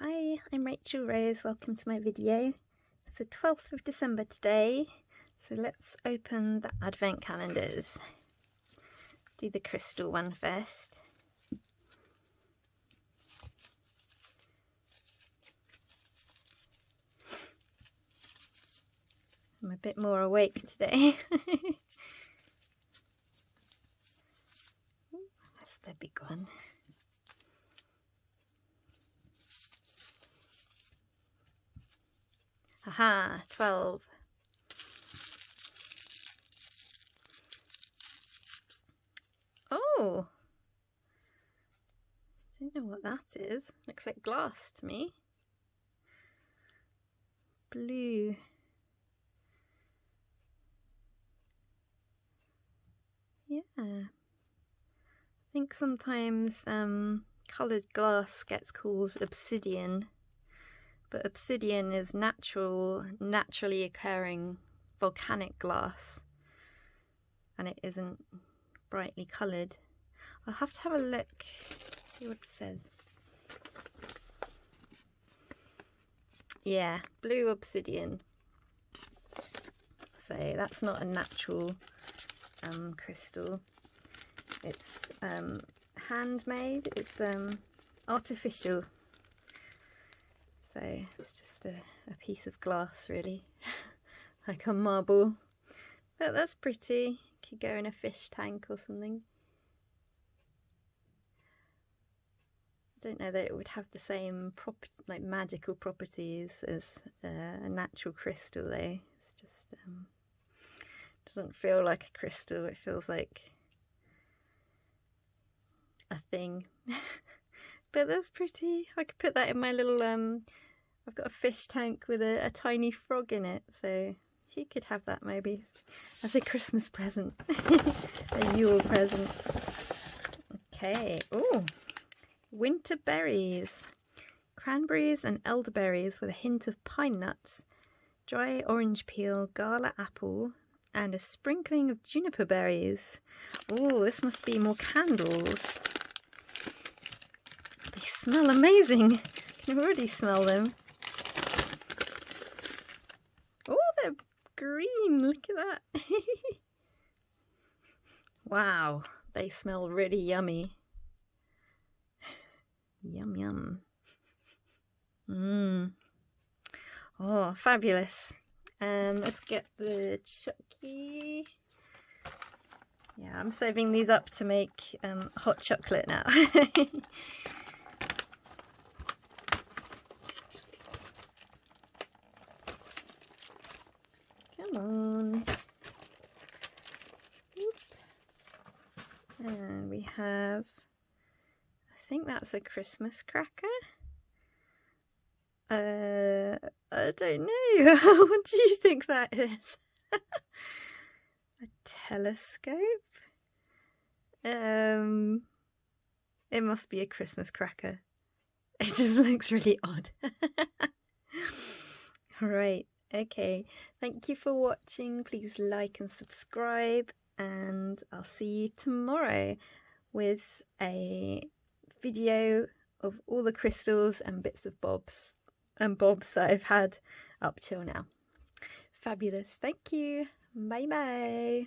Hi, I'm Rachel Rose, welcome to my video. It's the 12th of December today, so let's open the advent calendars. Do the crystal one first. I'm a bit more awake today. That's the big one. Aha, 12. Oh! I don't know what that is. Looks like glass to me. Blue. Yeah. I think sometimes coloured glass gets called obsidian. But obsidian is naturally occurring volcanic glass, and it isn't brightly coloured. I'll have to have a look, see what it says. Yeah, blue obsidian. So that's not a natural crystal. It's handmade, it's artificial. So it's just a piece of glass really, like a marble. But that's pretty, could go in a fish tank or something. I don't know that it would have the same like magical properties as a natural crystal though. It's just, doesn't feel like a crystal, it feels like a thing. But that's pretty, I could put that in my little I've got a fish tank with a tiny frog in it, so you could have that maybe as a Christmas present, a Yule present. Okay, oh, winter berries, cranberries and elderberries with a hint of pine nuts, dry orange peel, gala apple, and a sprinkling of juniper berries. Oh, this must be more candles. They smell amazing. I can already smell them. Oh, they're green, look at that. Wow, they smell really yummy. Yum, yum. Mmm. Oh, fabulous. Let's get the chucky. Yeah, I'm saving these up to make hot chocolate now. Come on. Oop. And we have, I think that's a Christmas cracker. I don't know. What do you think that is? A telescope? It must be a Christmas cracker. It just looks really odd. Alright, okay. Thank you for watching. Please like and subscribe, and I'll see you tomorrow with a video of all the crystals and bits of bobs that I've had up till now. Fabulous. Thank you. Bye bye.